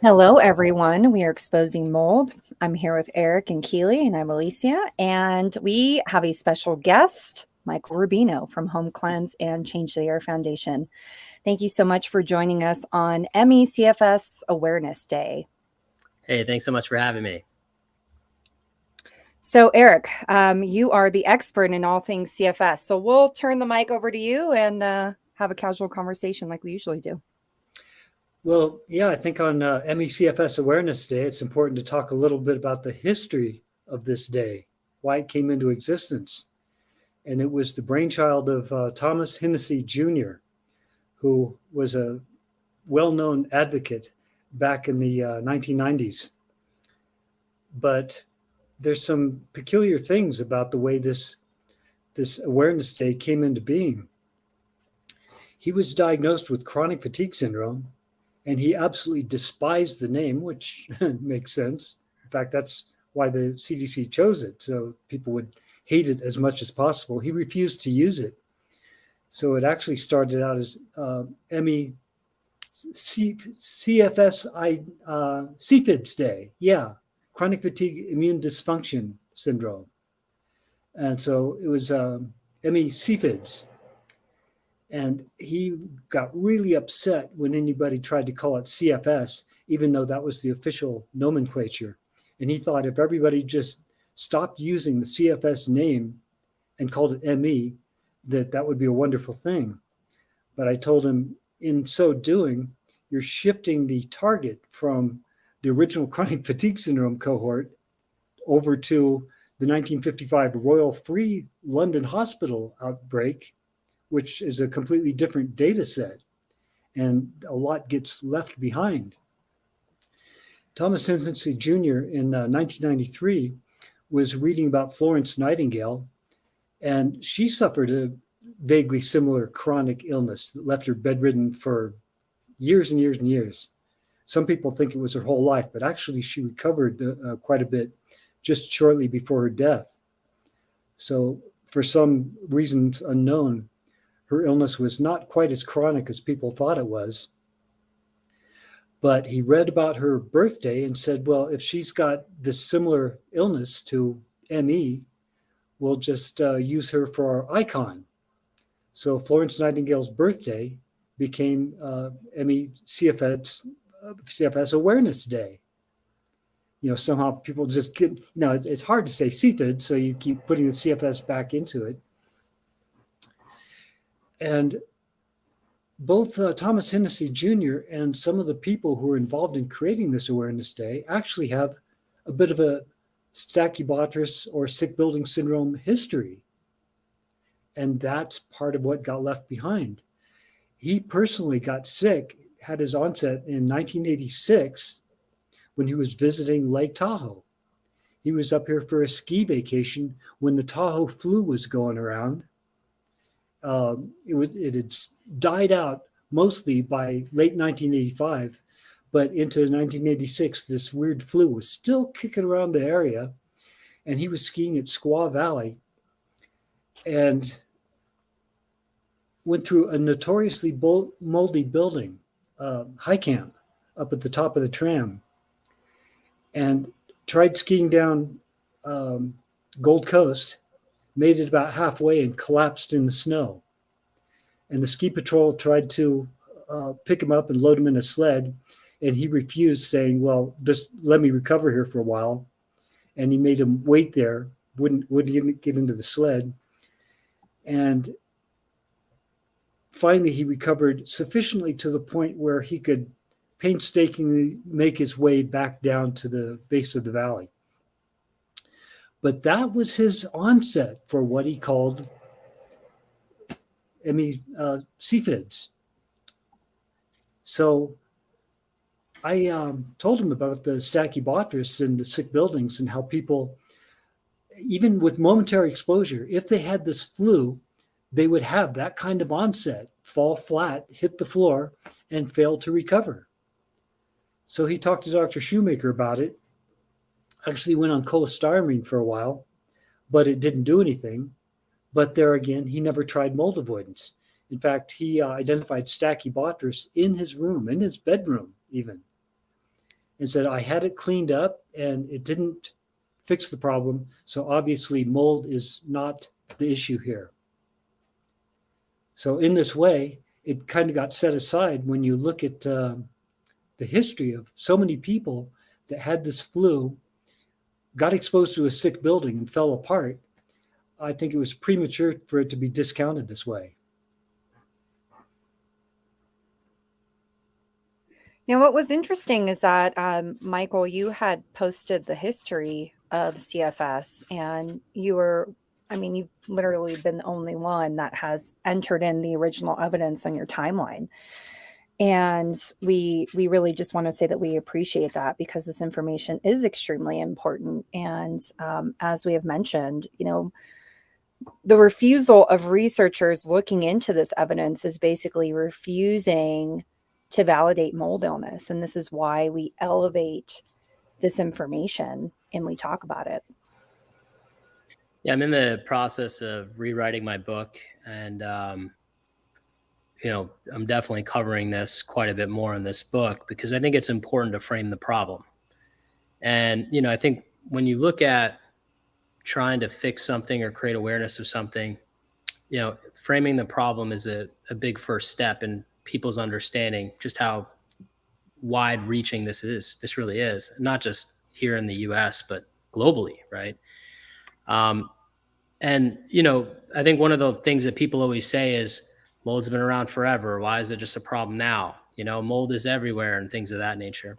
Hello, everyone. We are exposing mold. I'm here with Eric and Keely, and I'm Alicia. And we have a special guest, Michael Rubino from Home Cleanse and Change the Air Foundation. Thank you so much for joining us on CFS Awareness Day. Hey, thanks so much for having me. So, Eric, you are the expert in all things CFS. So, we'll turn the mic over to you and have a casual conversation like we usually do. Well, yeah, I think on CFS Awareness Day, it's important to talk a little bit about the history of this day, why it came into existence. And it was the brainchild of Thomas Hennessy Jr., who was a well-known advocate back in the 1990s. But there's some peculiar things about the way this Awareness Day came into being. He was diagnosed with chronic fatigue syndrome, and he absolutely despised the name, which makes sense. In fact, that's why the CDC chose it, so people would hate it as much as possible. He refused to use it. So it actually started out as CFS CFIDS Day. Yeah, chronic fatigue immune dysfunction syndrome. And so it was CFIDS. And he got really upset when anybody tried to call it CFS, even though that was the official nomenclature. And he thought if everybody just stopped using the CFS name and called it ME, that would be a wonderful thing. But I told him, in so doing, you're shifting the target from the original chronic fatigue syndrome cohort over to the 1955 Royal Free London Hospital outbreak, which is a completely different data set, and a lot gets left behind. Thomas Hennessy Jr. in 1993 was reading about Florence Nightingale, and she suffered a vaguely similar chronic illness that left her bedridden for years and years and years. Some people think it was her whole life, but actually she recovered quite a bit just shortly before her death. So for some reasons unknown, her illness was not quite as chronic as people thought it was. But he read about her birthday and said, well, if she's got this similar illness to ME, we'll just use her for our icon. So Florence Nightingale's birthday became CFS Awareness Day. You know, somehow people just get, it's hard to say CFID, so you keep putting the CFS back into it. And both Thomas Hennessy Jr. and some of the people who were involved in creating this Awareness Day actually have a bit of a Stachybotrys or sick building syndrome history. And that's part of what got left behind. He personally got sick, had his onset in 1986 when he was visiting Lake Tahoe. He was up here for a ski vacation when the Tahoe flu was going around. It had died out mostly by late 1985, but into 1986, this weird flu was still kicking around the area, and he was skiing at Squaw Valley and went through a notoriously moldy building, high camp, up at the top of the tram, and tried skiing down Gold Coast, made it about halfway and collapsed in the snow. And the ski patrol tried to pick him up and load him in a sled, and he refused, saying, well, just let me recover here for a while. And he made him wait there, wouldn't get into the sled. And finally, he recovered sufficiently to the point where he could painstakingly make his way back down to the base of the valley. But that was his onset for what he called CFIDS. So I told him about the Stachybotrys and the sick buildings and how people, even with momentary exposure, if they had this flu, they would have that kind of onset, fall flat, hit the floor, and fail to recover. So he talked to Dr. Shoemaker about it, actually went on cholestyramine for a while, but it didn't do anything. But there again, he never tried mold avoidance. In fact, he identified Stachybotrys in his room, in his bedroom even. and said, I had it cleaned up and it didn't fix the problem. So obviously, mold is not the issue here. So, in this way, it kind of got set aside when you look at the history of so many people that had this flu, got exposed to a sick building and fell apart. I think it was premature for it to be discounted this way. Now, what was interesting is that, Michael, you had posted the history of CFS, and you've literally been the only one that has entered in the original evidence on your timeline. And we really just want to say that we appreciate that, because this information is extremely important. And as we have mentioned, the refusal of researchers looking into this evidence is basically refusing to validate mold illness. And this is why we elevate this information and we talk about it. Yeah, I'm in the process of rewriting my book, and I'm definitely covering this quite a bit more in this book because I think it's important to frame the problem. And I think when you look at trying to fix something or create awareness of something, framing the problem is a big first step in people's understanding just how wide reaching this really is, not just here in the US, but globally. Right. And I think one of the things that people always say is mold's been around forever. Why is it just a problem now? Mold is everywhere and things of that nature.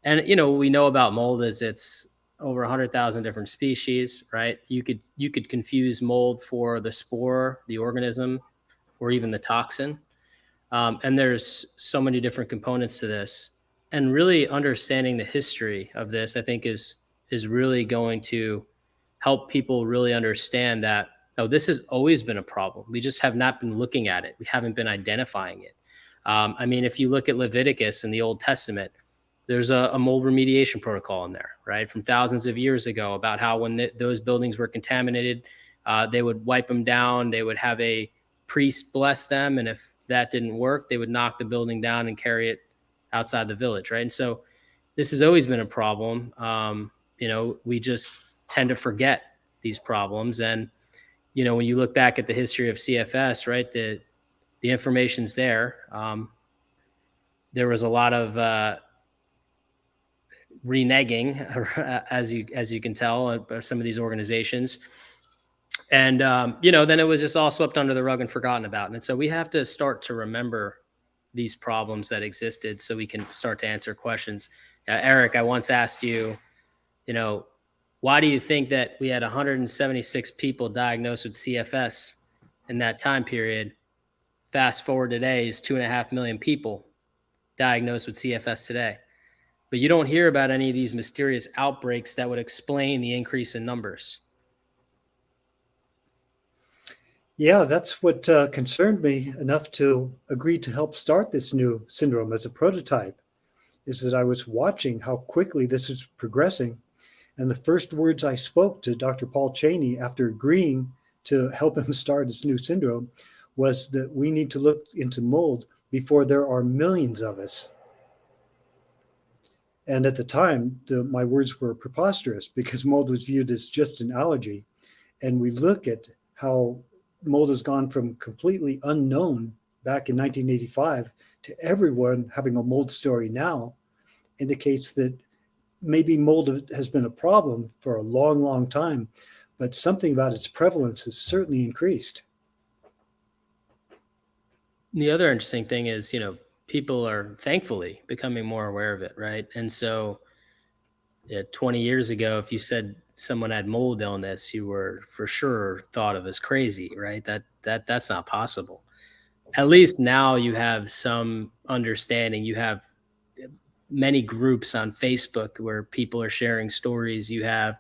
And what we know about mold is it's over 100,000 different species, right? You could confuse mold for the spore, the organism, or even the toxin. And there's so many different components to this. And really understanding the history of this, I think, is really going to help people really understand that, no, this has always been a problem. We just have not been looking at it. We haven't been identifying it. If you look at Leviticus in the Old Testament, there's a mold remediation protocol in there, right, from thousands of years ago, about how when those buildings were contaminated, they would wipe them down. They would have a priest bless them. And if that didn't work, they would knock the building down and carry it outside the village, right? And so this has always been a problem. We just tend to forget these problems. And, when you look back at the history of CFS, right, the information's there. There was a lot of reneging, as you can tell, some of these organizations. And, then it was just all swept under the rug and forgotten about. And so we have to start to remember these problems that existed so we can start to answer questions. Eric, I once asked you, why do you think that we had 176 people diagnosed with CFS in that time period? Fast forward today is 2.5 million people diagnosed with CFS today. But you don't hear about any of these mysterious outbreaks that would explain the increase in numbers. Yeah, that's what concerned me enough to agree to help start this new syndrome as a prototype, is that I was watching how quickly this is progressing. And the first words I spoke to Dr. Paul Cheney after agreeing to help him start this new syndrome was that we need to look into mold before there are millions of us. And at the time, my words were preposterous because mold was viewed as just an allergy. And we look at how mold has gone from completely unknown back in 1985 to everyone having a mold story now, indicates that maybe mold has been a problem for a long, long time, but something about its prevalence has certainly increased. The other interesting thing is, people are thankfully becoming more aware of it, right? And so 20 years ago, if you said someone had mold illness, you were for sure thought of as crazy, right? That's not possible. At least now you have some understanding. You have many groups on Facebook where people are sharing stories. You have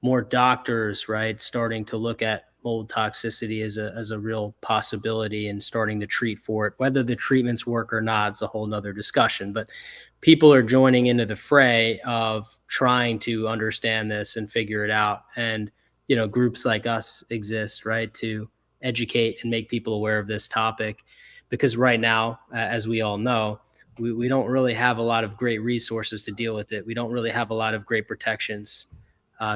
more doctors, right, starting to look at mold toxicity as a real possibility and starting to treat for it. Whether the treatments work or not is a whole nother discussion, but people are joining into the fray of trying to understand this and figure it out. And, groups like us exist, right, to educate and make people aware of this topic. Because right now, as we all know, We don't really have a lot of great resources to deal with it. We don't really have a lot of great protections,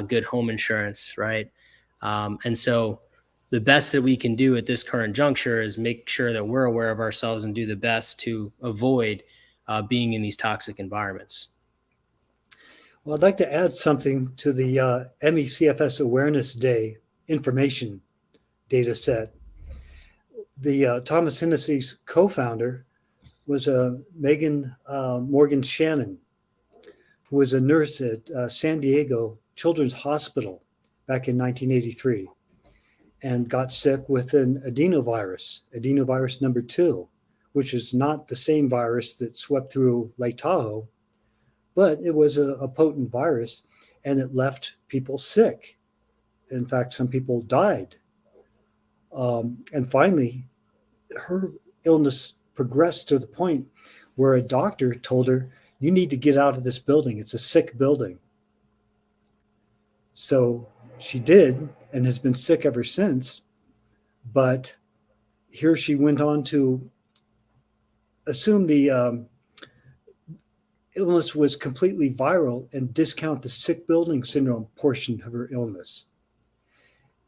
good home insurance, right? And so the best that we can do at this current juncture is make sure that we're aware of ourselves and do the best to avoid being in these toxic environments. Well, I'd like to add something to the MECFS Awareness Day information data set. The Thomas Hennessy's co-founder was Megan Morgan Shannon, who was a nurse at San Diego Children's Hospital back in 1983 and got sick with an adenovirus number 2, which is not the same virus that swept through Lake Tahoe, but it was a potent virus and it left people sick. In fact, some people died. And finally, her illness progressed to the point where a doctor told her, "You need to get out of this building. It's a sick building." So she did and has been sick ever since. But here she went on to assume the illness was completely viral and discount the sick building syndrome portion of her illness.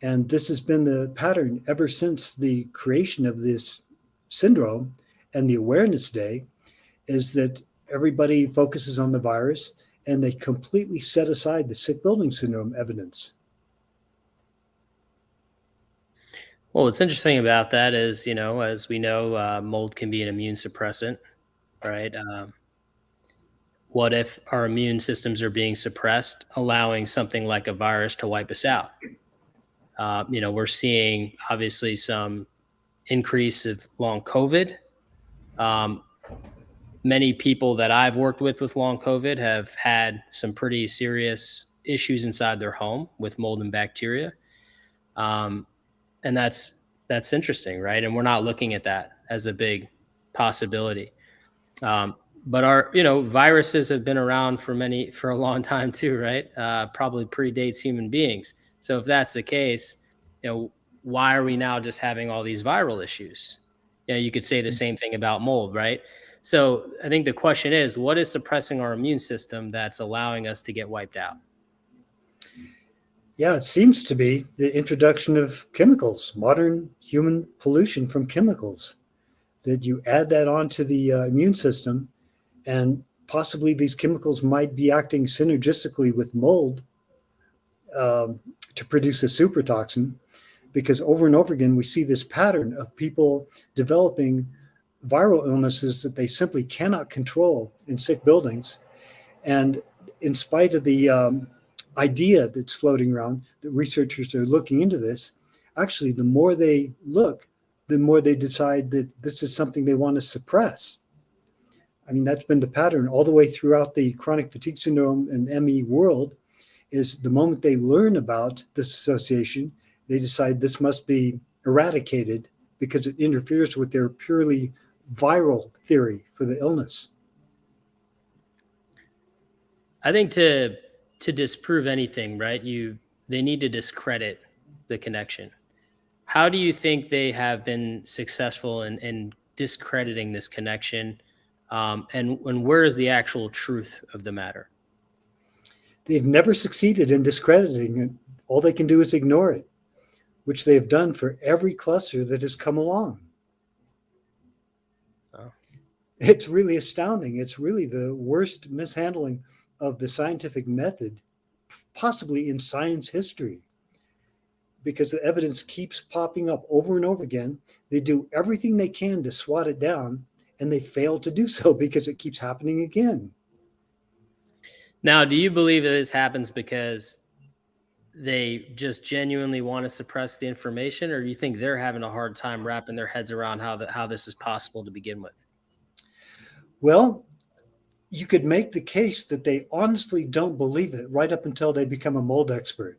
And this has been the pattern ever since the creation of this syndrome and the awareness day, is that everybody focuses on the virus and they completely set aside the sick building syndrome evidence. Well, what's interesting about that is, as we know, mold can be an immune suppressant, right? What if our immune systems are being suppressed, allowing something like a virus to wipe us out? We're seeing obviously some increase of long COVID. Many people that I've worked with long COVID have had some pretty serious issues inside their home with mold and bacteria. And that's interesting, right? And we're not looking at that as a big possibility. But our, viruses have been around for a long time too, right? Probably predates human beings. So if that's the case, why are we now just having all these viral issues? You could say the same thing about mold, right? So I think the question is, what is suppressing our immune system that's allowing us to get wiped out? Yeah, it seems to be the introduction of chemicals, modern human pollution from chemicals, that you add that onto the immune system, and possibly these chemicals might be acting synergistically with mold to produce a super toxin, because over and over again, we see this pattern of people developing viral illnesses that they simply cannot control in sick buildings. And in spite of the idea that's floating around that researchers are looking into this, actually, the more they look, the more they decide that this is something they want to suppress. I mean, that's been the pattern all the way throughout the chronic fatigue syndrome and ME world, is the moment they learn about this association, they decide this must be eradicated because it interferes with their purely viral theory for the illness. I think to disprove anything, right? They need to discredit the connection. How do you think they have been successful in discrediting this connection? And where is the actual truth of the matter? They've never succeeded in discrediting it. All they can do is ignore it, which they have done for every cluster that has come along. Oh. It's really astounding. It's really the worst mishandling of the scientific method, possibly in science history, because the evidence keeps popping up over and over again. They do everything they can to swat it down, and they fail to do so because it keeps happening again. Now, do you believe that this happens because they just genuinely want to suppress the information, or do you think they're having a hard time wrapping their heads around how this is possible to begin with? Well, you could make the case that they honestly don't believe it right up until they become a mold expert.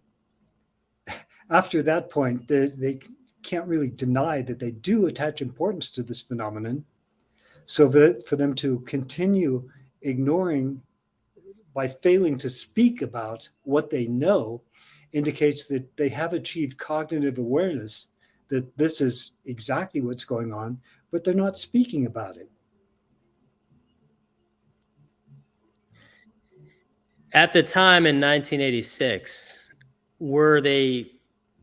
After that point, they can't really deny that they do attach importance to this phenomenon. So for them to continue ignoring by failing to speak about what they know indicates that they have achieved cognitive awareness that this is exactly what's going on, but they're not speaking about it. At the time in 1986, were they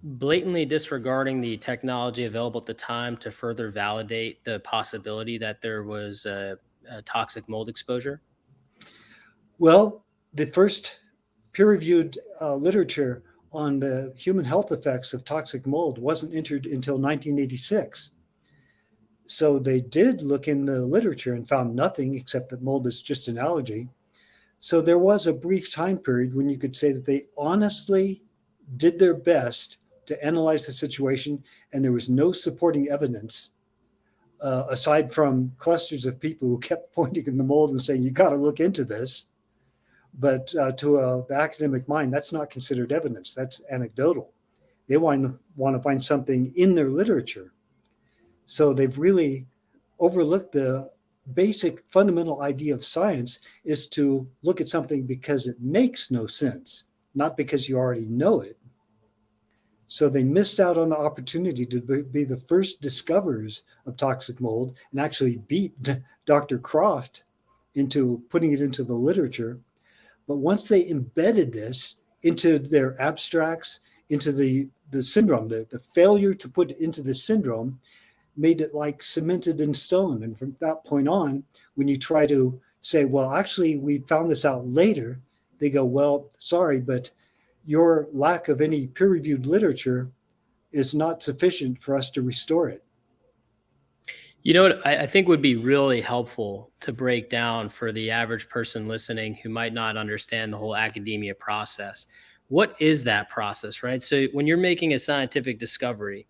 blatantly disregarding the technology available at the time to further validate the possibility that there was a toxic mold exposure? Well, the first peer-reviewed literature on the human health effects of toxic mold wasn't entered until 1986. So they did look in the literature and found nothing except that mold is just an allergy. So there was a brief time period when you could say that they honestly did their best to analyze the situation, and there was no supporting evidence aside from clusters of people who kept pointing in the mold and saying, "You got to look into this." But to the academic mind, that's not considered evidence. That's anecdotal. They want to find something in their literature. So they've really overlooked the basic fundamental idea of science is to look at something because it makes no sense, not because you already know it. So they missed out on the opportunity to be the first discoverers of toxic mold and actually beat Dr. Croft into putting it into the literature. But once they embedded this into their abstracts, into the syndrome, the failure to put it into the syndrome made it like cemented in stone. And from that point on, when you try to say, well, actually, we found this out later, they go, well, sorry, but your lack of any peer-reviewed literature is not sufficient for us to restore it. You know what I think would be really helpful to break down for the average person listening who might not understand the whole academia process. What is that process, right? So when you're making a scientific discovery,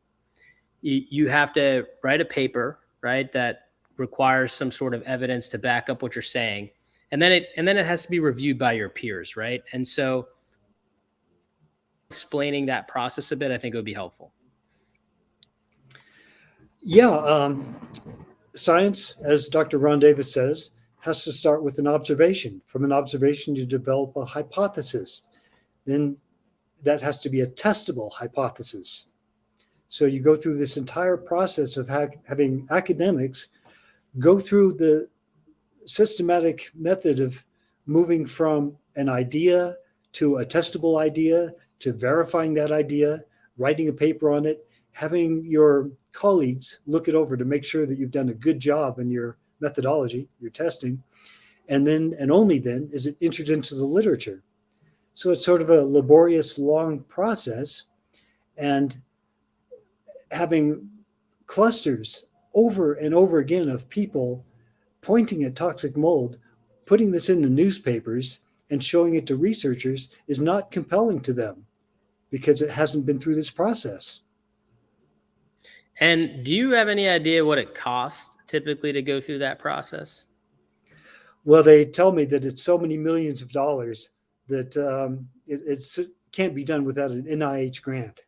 you have to write a paper, right, that requires some sort of evidence to back up what you're saying, and then it has to be reviewed by your peers, right? And so explaining that process a bit, I think it would be helpful. Yeah, science, as Dr. Ron Davis says, has to start with an observation. From an observation, you develop a hypothesis. Then that has to be a testable hypothesis. So you go through this entire process of having academics go through the systematic method of moving from an idea to a testable idea to verifying that idea, writing a paper on it, having your colleagues look it over to make sure that you've done a good job in your methodology, your testing, and then and only then is it entered into the literature. So it's sort of a laborious, long process, and having clusters over and over again of people pointing at toxic mold, putting this in the newspapers and showing it to researchers is not compelling to them because it hasn't been through this process. And do you have any idea what it costs typically to go through that process? Well, they tell me that it's so many millions of dollars that it can't be done without an NIH grant.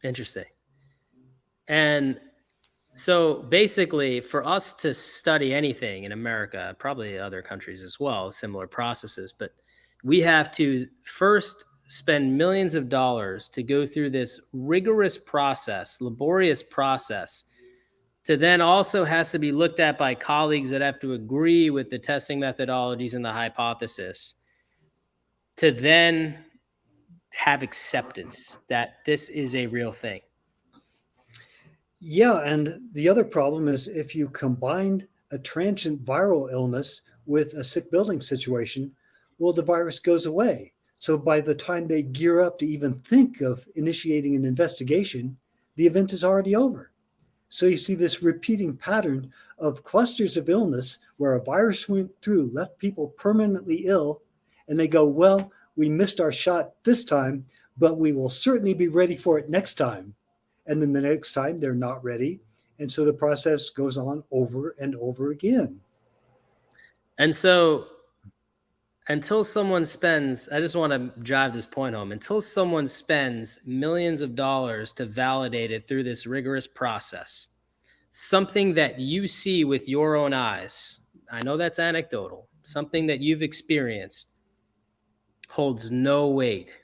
Interesting. And so basically, for us to study anything in America, probably other countries as well, similar processes, but we have to first spend millions of dollars to go through this rigorous process, laborious process, to then also has to be looked at by colleagues that have to agree with the testing methodologies and the hypothesis, to then have acceptance that this is a real thing. Yeah, and the other problem is if you combine a transient viral illness with a sick building situation, well, the virus goes away. So by the time they gear up to even think of initiating an investigation, the event is already over. So you see this repeating pattern of clusters of illness where a virus went through, left people permanently ill, and they go, well, we missed our shot this time, but we will certainly be ready for it next time. And then the next time they're not ready. And so the process goes on over and over again. And so until someone spends, I just want to drive this point home, until someone spends millions of dollars to validate it through this rigorous process, something that you see with your own eyes, I know that's anecdotal, something that you've experienced holds no weight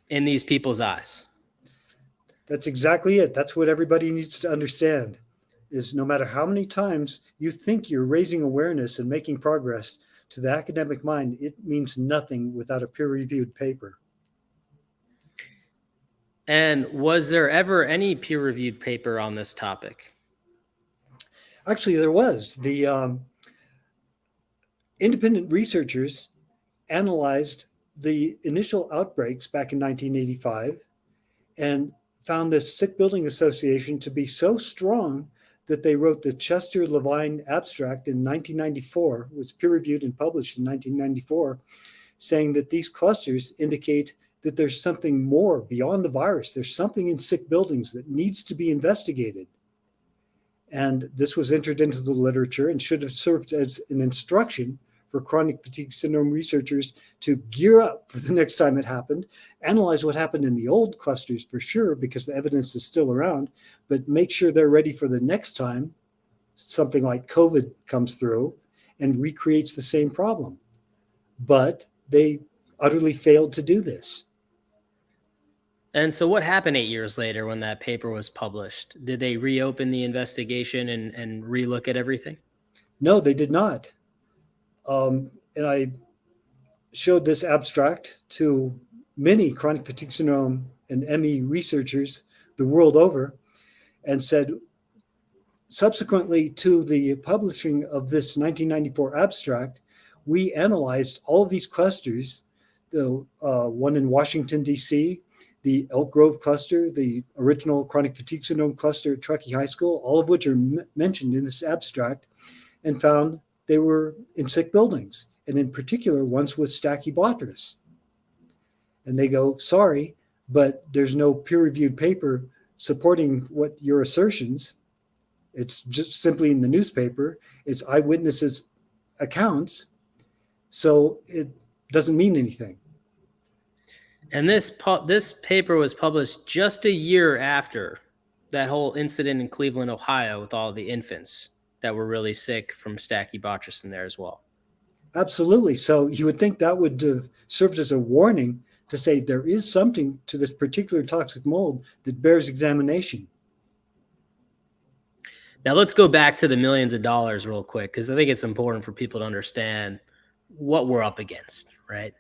in these people's eyes. That's exactly it. That's what everybody needs to understand. is no matter how many times you think you're raising awareness and making progress, to the academic mind, it means nothing without a peer-reviewed paper. And was there ever any peer-reviewed paper on this topic? Actually, there was. The independent researchers analyzed the initial outbreaks back in 1985 and found this sick building association to be so strong that they wrote the Chester Levine abstract in 1994, was peer reviewed and published in 1994, saying that these clusters indicate that there's something more beyond the virus. There's something in sick buildings that needs to be investigated. And this was entered into the literature and should have served as an instruction for chronic fatigue syndrome researchers to gear up for the next time it happened, analyze what happened in the old clusters for sure, because the evidence is still around, but make sure they're ready for the next time something like COVID comes through and recreates the same problem. But they utterly failed to do this. And so what happened 8 years later when that paper was published? Did they reopen the investigation and relook at everything? No, they did not. And I showed this abstract to many chronic fatigue syndrome and ME researchers the world over and said, subsequently to the publishing of this 1994 abstract, we analyzed all of these clusters, the one in Washington, D.C., the Elk Grove cluster, the original chronic fatigue syndrome cluster at Truckee High School, all of which are mentioned in this abstract, and found they were in sick buildings, and in particular, ones with Stachybotrys. And they go, sorry, but there's no peer-reviewed paper supporting what your assertions. It's just simply in the newspaper. It's eyewitnesses' accounts, so it doesn't mean anything. And this paper was published just a year after that whole incident in Cleveland, Ohio, with all the infants that were really sick from Stachybotrys in there as well. Absolutely. So you would think that would have served as a warning to say there is something to this particular toxic mold that bears examination. Now let's go back to the millions of dollars real quick, because I think it's important for people to understand what we're up against, right?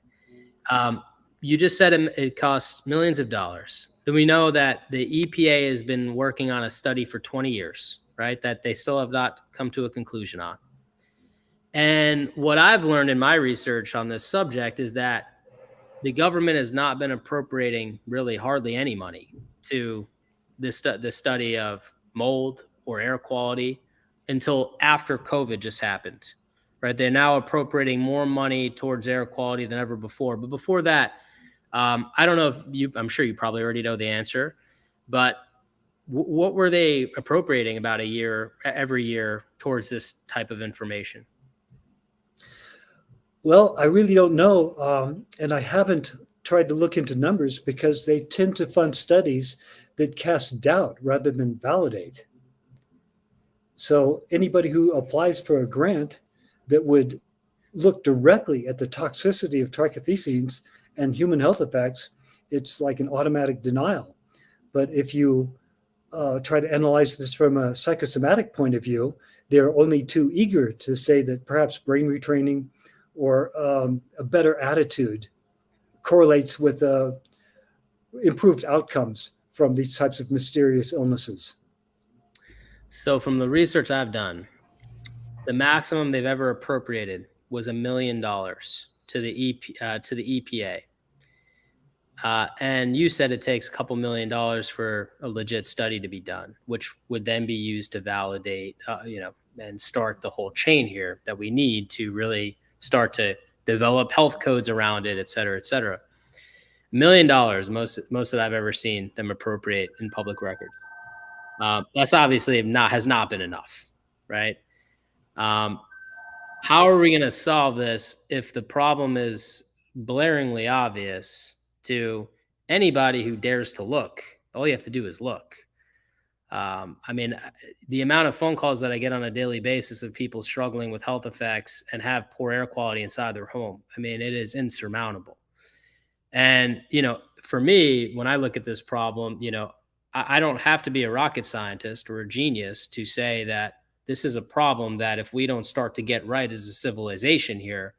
You just said it costs millions of dollars. Then we know that the EPA has been working on a study for 20 years, right? That they still have not come to a conclusion on. And what I've learned in my research on this subject is that the government has not been appropriating really hardly any money to the study of mold or air quality until after COVID just happened, right? They're now appropriating more money towards air quality than ever before. But before that, I don't know if I'm sure you probably already know the answer, but what were they appropriating about every year towards this type of information? Well, I really don't know. And I haven't tried to look into numbers because they tend to fund studies that cast doubt rather than validate. So anybody who applies for a grant that would look directly at the toxicity of trichothecenes and human health effects, it's like an automatic denial. But if you try to analyze this from a psychosomatic point of view, they're only too eager to say that perhaps brain retraining or a better attitude correlates with improved outcomes from these types of mysterious illnesses. So from the research I've done, the maximum they've ever appropriated was $1 million to the EPA. And you said it takes a couple $1 million for a legit study to be done, which would then be used to validate, and start the whole chain here that we need to really start to develop health codes around it, et cetera, et cetera. $1 million, most that I've ever seen them appropriate in public records. That's obviously has not been enough, right? How are we going to solve this if the problem is blaringly obvious to anybody who dares to look? All you have to do is look. The amount of phone calls that I get on a daily basis of people struggling with health effects and have poor air quality inside their home, it is insurmountable. And, for me, when I look at this problem, I don't have to be a rocket scientist or a genius to say that this is a problem that if we don't start to get right as a civilization here,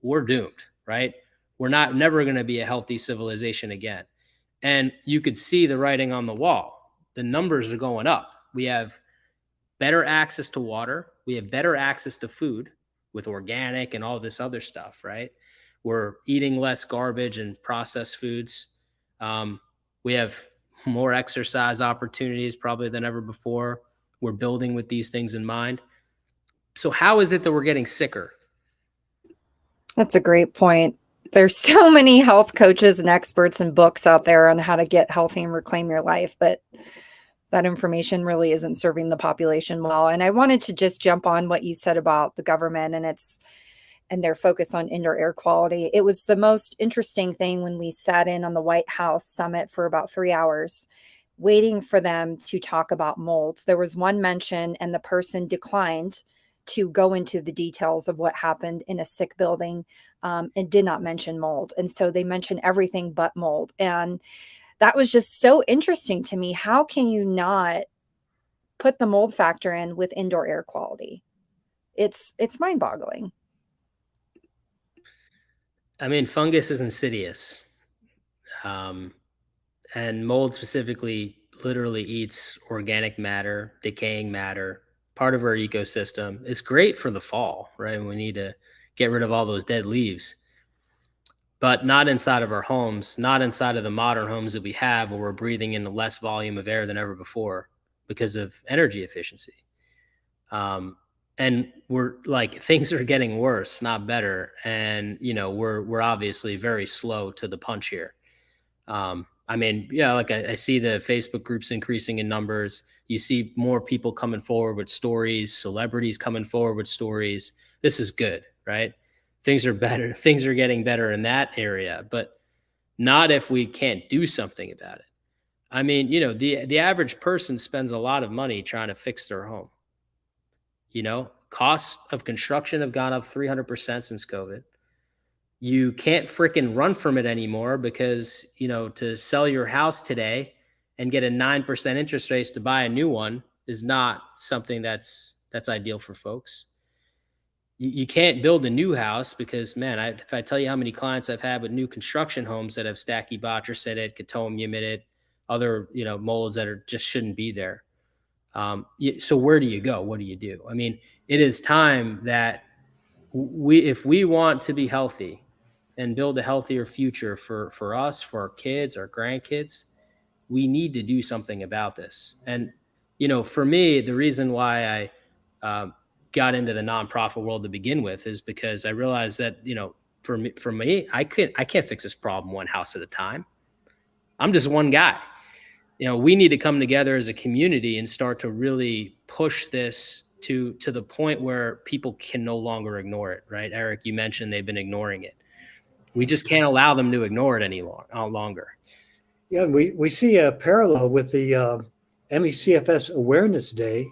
we're doomed, right? We're not never going to be a healthy civilization again. And you could see the writing on the wall. The numbers are going up. We have better access to water. We have better access to food with organic and all this other stuff, right? We're eating less garbage and processed foods. We have more exercise opportunities probably than ever before. We're building with these things in mind. So, how is it that we're getting sicker? That's a great point. There's so many health coaches and experts and books out there on how to get healthy and reclaim your life, but that information really isn't serving the population well. And I wanted to just jump on what you said about the government and their focus on indoor air quality. It was the most interesting thing when we sat in on the White House summit for about 3 hours waiting for them to talk about mold. There was one mention and the person declined to go into the details of what happened in a sick building, and did not mention mold. And so they mentioned everything but mold. And that was just so interesting to me. How can you not put the mold factor in with indoor air quality? It's mind-boggling. I mean, fungus is insidious. Um, and mold specifically literally eats organic matter, decaying matter, part of our ecosystem. It's great for the fall, right? We need to get rid of all those dead leaves, but not inside of our homes, not inside of the modern homes that we have where we're breathing in less volume of air than ever before because of energy efficiency. And we're like, things are getting worse, not better. And, we're obviously very slow to the punch here. I mean, yeah, like I see the Facebook groups increasing in numbers. You see more people coming forward with stories, celebrities coming forward with stories. This is good, right? Things are better. Things are getting better in that area, but not if we can't do something about it. I mean, the average person spends a lot of money trying to fix their home. Costs of construction have gone up 300% since COVID. You can't freaking run from it anymore because, to sell your house today and get a 9% interest rate to buy a new one is not something that's ideal for folks. You can't build a new house because, man, if I tell you how many clients I've had with new construction homes that have stachybotrys, catonium, other, molds that just shouldn't be there. So where do you go? What do you do? I mean, it is time that if we want to be healthy and build a healthier future for us, for our kids, our grandkids, we need to do something about this. And, for me, the reason why I got into the nonprofit world to begin with is because I realized that, for me, I can't fix this problem one house at a time. I'm just one guy. We need to come together as a community and start to really push this to the point where people can no longer ignore it, right? Eric, you mentioned they've been ignoring it. We just can't allow them to ignore it any longer. Yeah, we see a parallel with the CFS Awareness Day,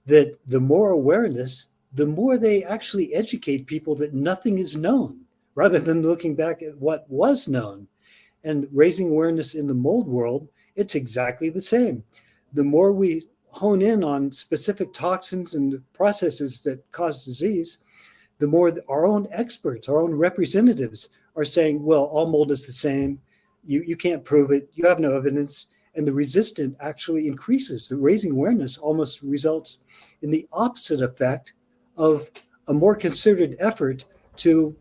that the more awareness, the more they actually educate people that nothing is known, rather than looking back at what was known. And raising awareness in the mold world, it's exactly the same. The more we hone in on specific toxins and processes that cause disease, the more our own experts, our own representatives are saying, well, all mold is the same. You can't prove it. You have no evidence. And the resistance actually increases. The raising awareness almost results in the opposite effect of a more concerted effort to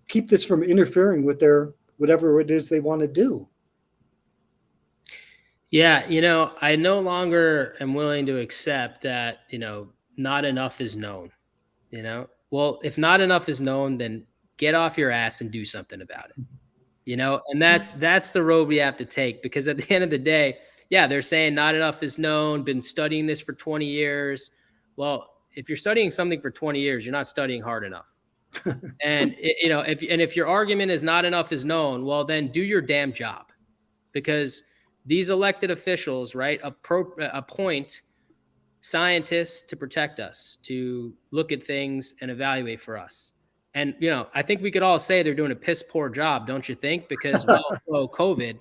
keep this from interfering with their whatever it is they want to do. Yeah, I no longer am willing to accept that, not enough is known, Well, if not enough is known, then get off your ass and do something about it. And that's the road we have to take, because at the end of the day, yeah, they're saying not enough is known, been studying this for 20 years. Well, if you're studying something for 20 years, you're not studying hard enough. And if your argument is not enough is known, well, then do your damn job, because these elected officials, right, appoint scientists to protect us, to look at things and evaluate for us. And, I think we could all say they're doing a piss poor job, don't you think? Because, well, COVID.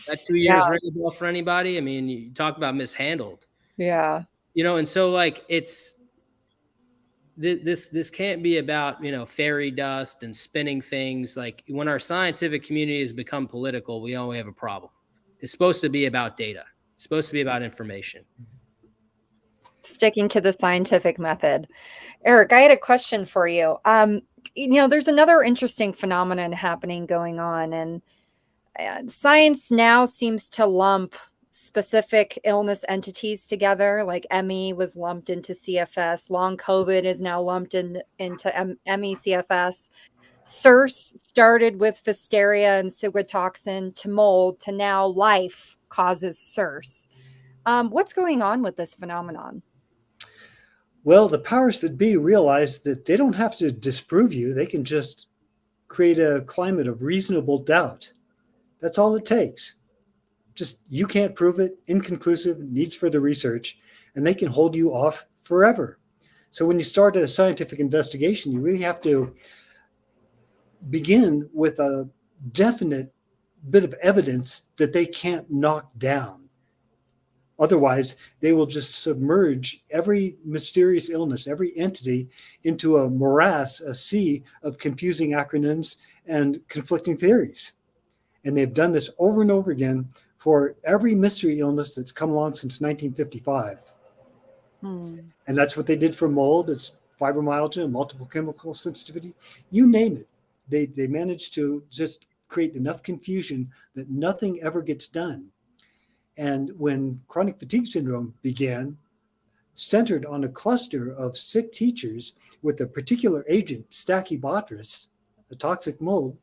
That 2 Yeah, years ring a bell for anybody? I mean, you talk about mishandled, yeah. and so like this can't be about, fairy dust and spinning things. Like when our scientific community has become political, we only have a problem. It's supposed to be about data. It's supposed to be about information. Sticking to the scientific method. Eric, I had a question for you. There's another interesting phenomenon happening going on, and science now seems to lump specific illness entities together. Like ME was lumped into CFS. Long COVID is now lumped into ME CFS. SIRS started with Pfiesteria and ciguatoxin to mold to now life causes SIRS. What's going on with this phenomenon? Well, the powers that be realize that they don't have to disprove you. They can just create a climate of reasonable doubt. That's all it takes. Just you can't prove it, inconclusive, needs further research, and they can hold you off forever. So when you start a scientific investigation, you really have to begin with a definite bit of evidence that they can't knock down. Otherwise, they will just submerge every mysterious illness, every entity into a morass, a sea of confusing acronyms and conflicting theories. And they've done this over and over again for every mystery illness that's come along since 1955. Hmm. And that's what they did for mold. It's fibromyalgia, multiple chemical sensitivity, you name it. They managed to just create enough confusion that nothing ever gets done. And when chronic fatigue syndrome began, centered on a cluster of sick teachers with a particular agent, Stachybotrys, a toxic mold,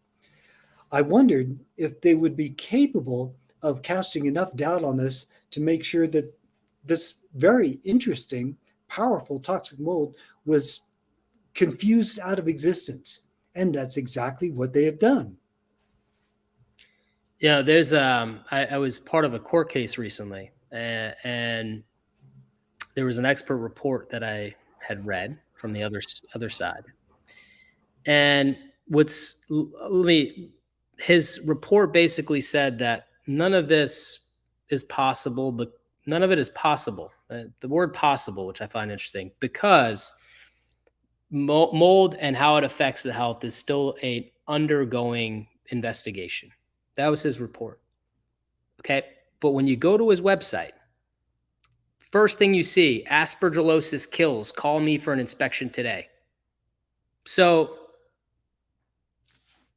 I wondered if they would be capable of casting enough doubt on this to make sure that this very interesting, powerful toxic mold was confused out of existence. And that's exactly what they have done. Yeah, there's I was part of a court case recently, and there was an expert report that I had read from the other side. And his report basically said that none of this is possible, but none of it is possible. The word possible, which I find interesting, because mold and how it affects the health is still a undergoing investigation. That was his report. Okay. But when you go to his website, first thing you see, aspergillosis kills. Call me for an inspection today. So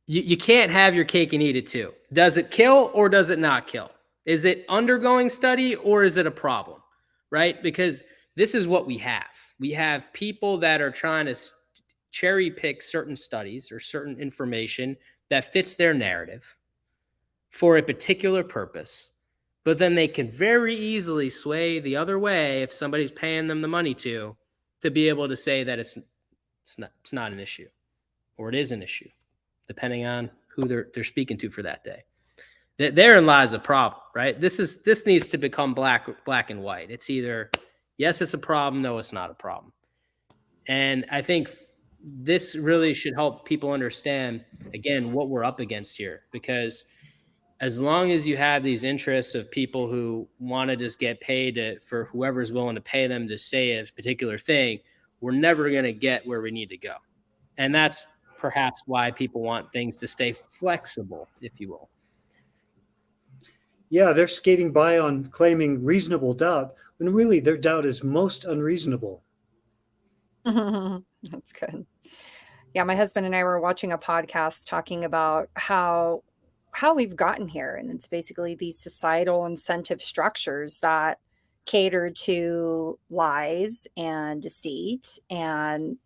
you can't have your cake and eat it too. Does it kill or does it not kill? Is it undergoing study or is it a problem? Right? Because this is what we have. We have people that are trying to cherry pick certain studies or certain information that fits their narrative for a particular purpose. But then they can very easily sway the other way if somebody's paying them the money to be able to say that it's not an issue, or it is an issue, depending on who they're speaking to for that day. Therein lies a problem, right? This needs to become black and white. It's either yes, it's a problem, no, it's not a problem. And I think this really should help people understand, again, what we're up against here, because as long as you have these interests of people who want to just get paid for whoever's willing to pay them to say a particular thing, we're never going to get where we need to go. And that's perhaps why people want things to stay flexible, if you will. Yeah, they're skating by on claiming reasonable doubt when really their doubt is most unreasonable. That's good. Yeah, my husband and I were watching a podcast talking about how we've gotten here, and it's basically these societal incentive structures that cater to lies and deceit, and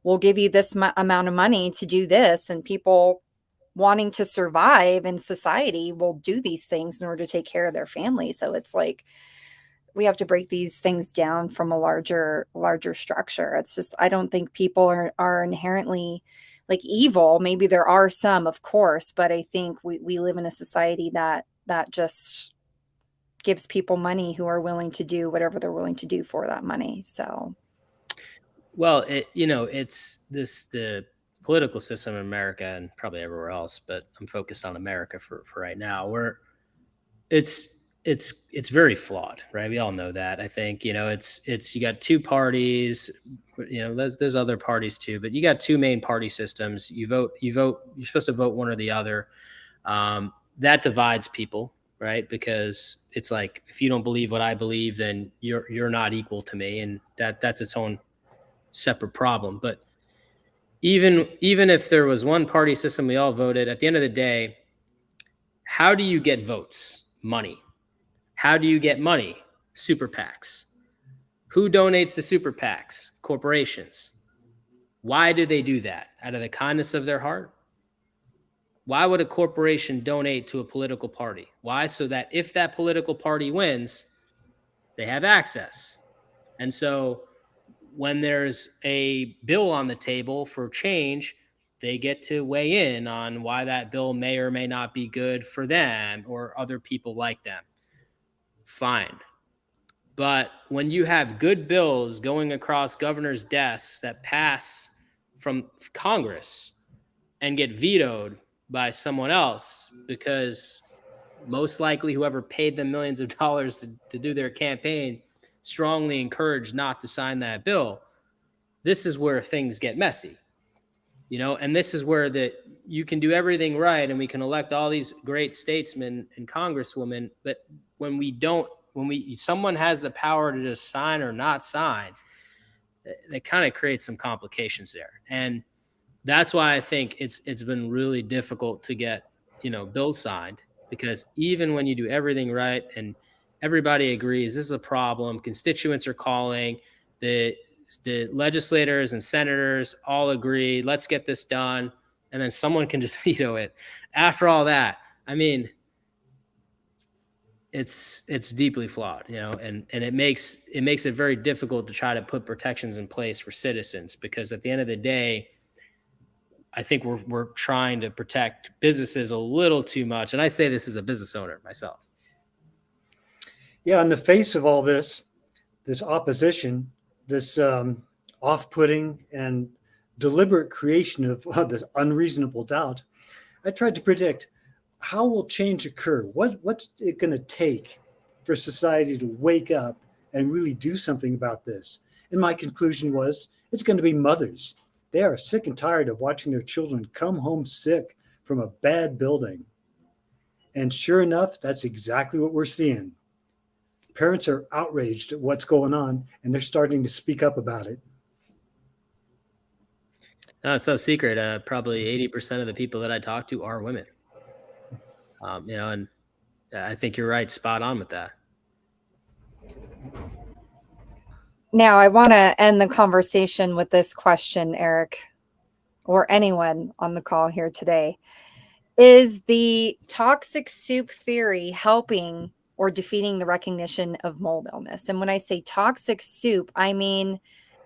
we'll give you this amount of money to do this, and people wanting to survive in society will do these things in order to take care of their family. So it's like we have to break these things down from a larger structure. It's just, I don't think people are inherently like evil. Maybe there are some, of course, but I think we live in a society that just gives people money who are willing to do whatever they're willing to do for that money. So well, it's the political system in America and probably everywhere else, but I'm focused on America for right now, where It's very flawed, right? We all know that. I think, it's you got two parties, there's other parties too, but you got two main party systems. You're supposed to vote one or the other. That divides people, right? Because it's like, if you don't believe what I believe, then you're not equal to me, and that's its own separate problem. But even if there was one party system, we all voted, at the end of the day, how do you get votes? Money. How do you get money? Super PACs. Who donates to super PACs? Corporations. Why do they do that? Out of the kindness of their heart? Why would a corporation donate to a political party? Why? So that if that political party wins, they have access. And so when there's a bill on the table for change, they get to weigh in on why that bill may or may not be good for them or other people like them. Fine. But when you have good bills going across governors' desks that pass from Congress and get vetoed by someone else, because most likely whoever paid them millions of dollars to do their campaign strongly encouraged not to sign that bill, this is where things get messy. And this is where that you can do everything right, and we can elect all these great statesmen and congresswomen, but when someone has the power to just sign or not sign, that kind of creates some complications there. And that's why I think it's been really difficult to get bills signed, because even when you do everything right and everybody agrees this is a problem, constituents are calling, the legislators and senators all agree, let's get this done, and then someone can just veto it. After all that, I mean, it's deeply flawed, and it makes it very difficult to try to put protections in place for citizens, because at the end of the day, I think we're trying to protect businesses a little too much. And I say this as a business owner myself. Yeah, in the face of all this opposition, this off-putting and deliberate creation of this unreasonable doubt, I tried to predict, how will change occur? What's it going to take for society to wake up and really do something about this? And my conclusion was, it's going to be mothers. They are sick and tired of watching their children come home sick from a bad building. And sure enough, that's exactly what we're seeing. Parents are outraged at what's going on, and they're starting to speak up about it. No, it's no secret. Probably 80% of the people that I talk to are women. And I think you're right, spot on with that. Now, I want to end the conversation with this question, Eric, or anyone on the call here today. Is the toxic soup theory helping or defeating the recognition of mold illness? And when I say toxic soup, I mean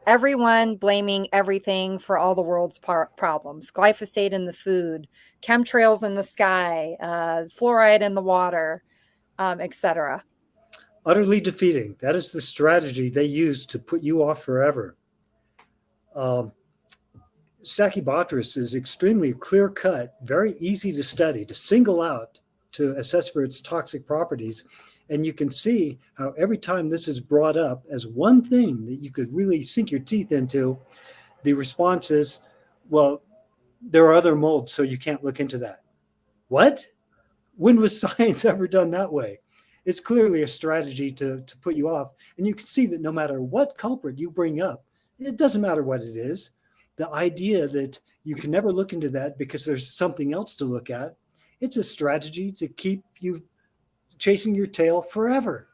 everyone blaming everything for all the world's problems: glyphosate in the food, chemtrails in the sky, fluoride in the water, etc. Utterly defeating. That is the strategy they use to put you off forever. Stachybotrys is extremely clear-cut, very easy to study, to single out, to assess for its toxic properties. And you can see how every time this is brought up as one thing that you could really sink your teeth into, the response is, well, there are other molds, so you can't look into that. What? When was science ever done that way? It's clearly a strategy to put you off. And you can see that no matter what culprit you bring up, it doesn't matter what it is. The idea that you can never look into that because there's something else to look at, it's a strategy to keep you chasing your tail forever.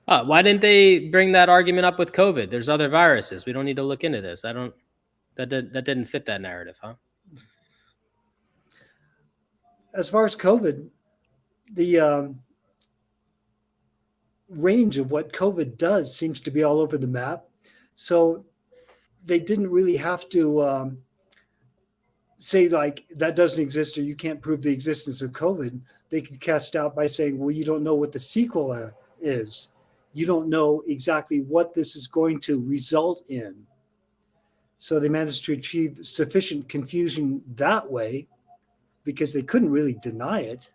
Why didn't they bring that argument up with COVID? There's other viruses. We don't need to look into this. That didn't fit that narrative, huh? As far as COVID, the range of what COVID does seems to be all over the map. So they didn't really have to say like that doesn't exist or you can't prove the existence of COVID. They could cast out by saying, well, you don't know what the sequel is. You don't know exactly what this is going to result in. So they managed to achieve sufficient confusion that way because they couldn't really deny it.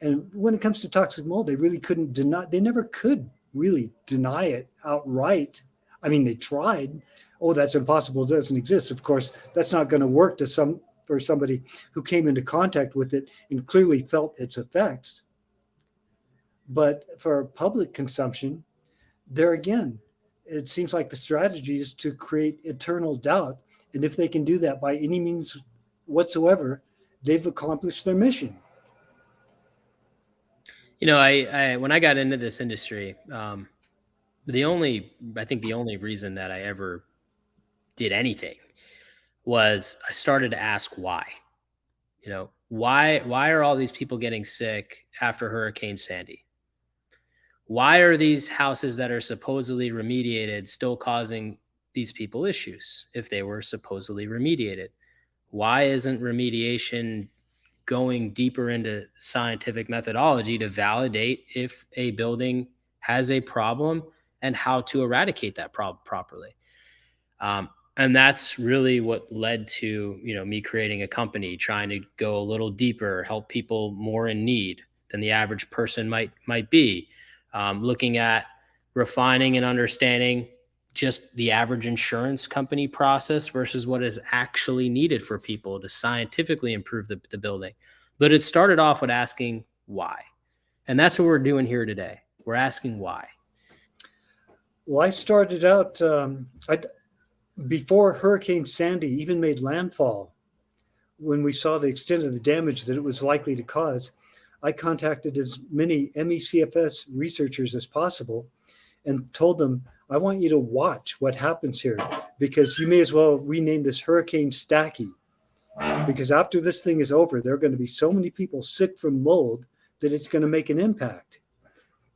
And when it comes to toxic mold, they really couldn't deny, they never could really deny it outright. I mean, they tried. Oh, that's impossible, it doesn't exist. Of course, that's not going to work for somebody who came into contact with it and clearly felt its effects. But for public consumption, there again, it seems like the strategy is to create eternal doubt. And if they can do that by any means whatsoever, they've accomplished their mission. I when I got into this industry, I think the only reason that I ever did anything was I started to ask why. Why are all these people getting sick after Hurricane Sandy? Why are these houses that are supposedly remediated still causing these people issues if they were supposedly remediated? Why isn't remediation going deeper into scientific methodology to validate if a building has a problem and how to eradicate that problem properly? And that's really what led to me creating a company, trying to go a little deeper, help people more in need than the average person might be. Looking at refining and understanding just the average insurance company process versus what is actually needed for people to scientifically improve the building. But it started off with asking why. And that's what we're doing here today. We're asking why. Well, I started out before Hurricane Sandy even made landfall. When we saw the extent of the damage that it was likely to cause, I contacted as many MECFS researchers as possible and told them, I want you to watch what happens here, because you may as well rename this Hurricane Stacky, because after this thing is over, there are going to be so many people sick from mold that it's going to make an impact.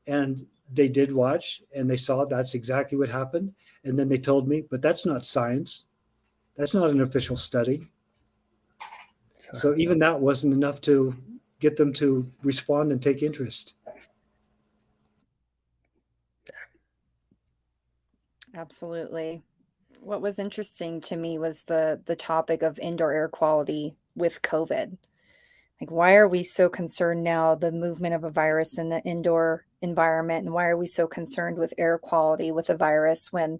And they did watch, and they saw that's exactly what happened. And then they told me, but that's not science. That's not an official study. So even that wasn't enough to get them to respond and take interest. Absolutely. What was interesting to me was the topic of indoor air quality with COVID. Like, why are we so concerned now, the movement of a virus in the indoor environment, and why are we so concerned with air quality with a virus when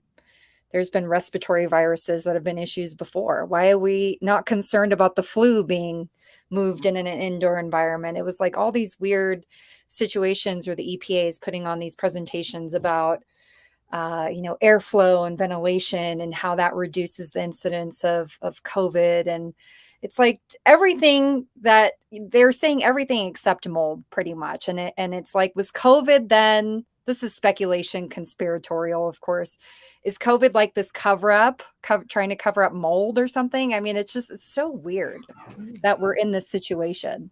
there's been respiratory viruses that have been issues before? Why are we not concerned about the flu being moved in an indoor environment? It was like all these weird situations where the EPA is putting on these presentations about airflow and ventilation and how that reduces the incidence of COVID. And it's like everything that they're saying, everything except mold pretty much. And it's like, was COVID then, this is speculation, conspiratorial, of course, is COVID like this trying to cover up mold or something? I mean, it's so weird that we're in this situation.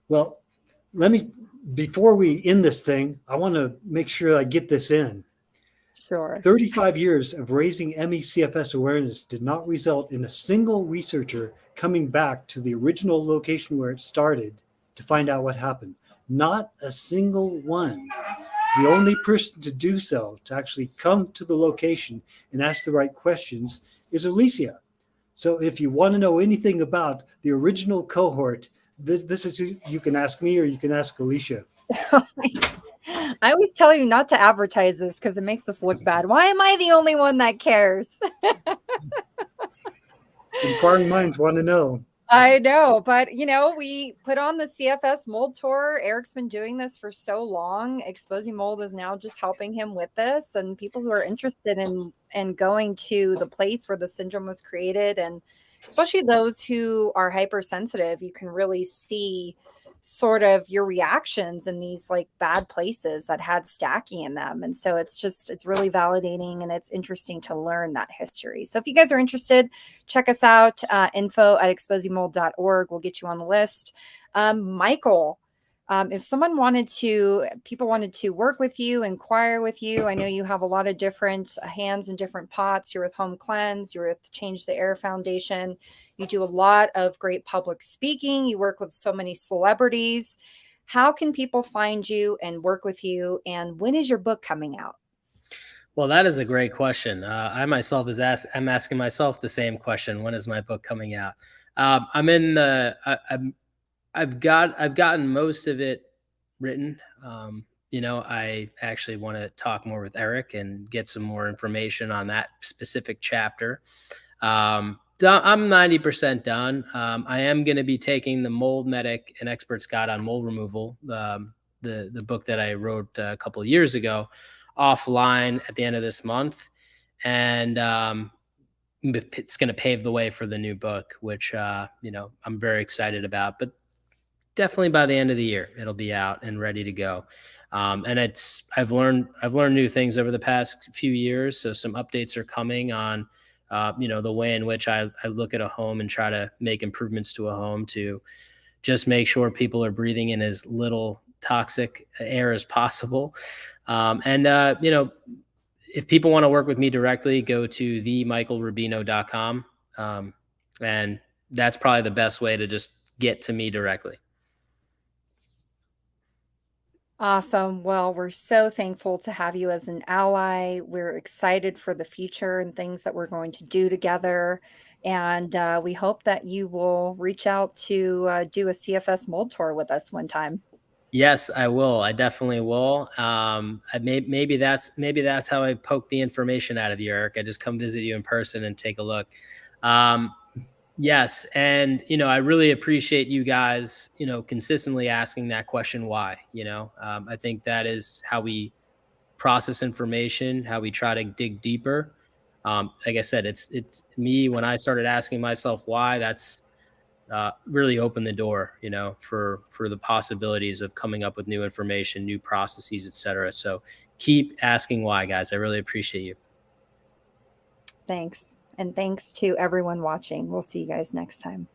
Well, before we end this thing, I want to make sure I get this in. Sure. 35 years of raising MECFS awareness did not result in a single researcher coming back to the original location where it started to find out what happened. Not a single one. The only person to do so, to actually come to the location and ask the right questions, is Alicia. So if you want to know anything about the original cohort, this is who you can ask me, or you can ask Alicia. I always tell you not to advertise this because it makes us look bad. Why am I the only one that cares? Inquiring minds want to know. I know, but we put on the CFS mold tour. Eric's been doing this for so long. Exposing Mold is now just helping him with this, and people who are interested in going to the place where the syndrome was created, and especially those who are hypersensitive, you can really see sort of your reactions in these like bad places that had Stacky in them. And so it's really validating, and it's interesting to learn that history. So if you guys are interested, check us out, info@exposingmold.org. We'll get you on the list. Michael, if people wanted to work with you, inquire with you, I know you have a lot of different hands in different pots. You're with Home Cleanse, you're with Change the Air Foundation. You do a lot of great public speaking. You work with so many celebrities. How can people find you and work with you? And when is your book coming out? Well, that is a great question. I'm asking myself the same question. When is my book coming out? I'm I've gotten most of it written. I actually want to talk more with Eric and get some more information on that specific chapter. I'm 90% done. I am going to be taking the Mold Medic, an Expert's Guide on Mold Removal, the book that I wrote a couple of years ago, offline at the end of this month, and it's going to pave the way for the new book, which I'm very excited about. But definitely by the end of the year, it'll be out and ready to go. And I've learned new things over the past few years. So some updates are coming on, the way in which I look at a home and try to make improvements to a home to just make sure people are breathing in as little toxic air as possible. And if people want to work with me directly, go to themichaelrubino.com. And that's probably the best way to just get to me directly. Awesome. Well, we're so thankful to have you as an ally. We're excited for the future and things that we're going to do together. And we hope that you will reach out to do a CFS mold tour with us one time. Yes, I will. I definitely will. Maybe that's how I poke the information out of you, Eric. I just come visit you in person and take a look. Yes, and I really appreciate you guys, consistently asking that question, why. I think that is how we process information, how we try to dig deeper. Like I said, it's me when I started asking myself why. That's really open the door, for the possibilities of coming up with new information, new processes, etc. So keep asking why, guys. I really appreciate you. Thanks. And thanks to everyone watching. We'll see you guys next time.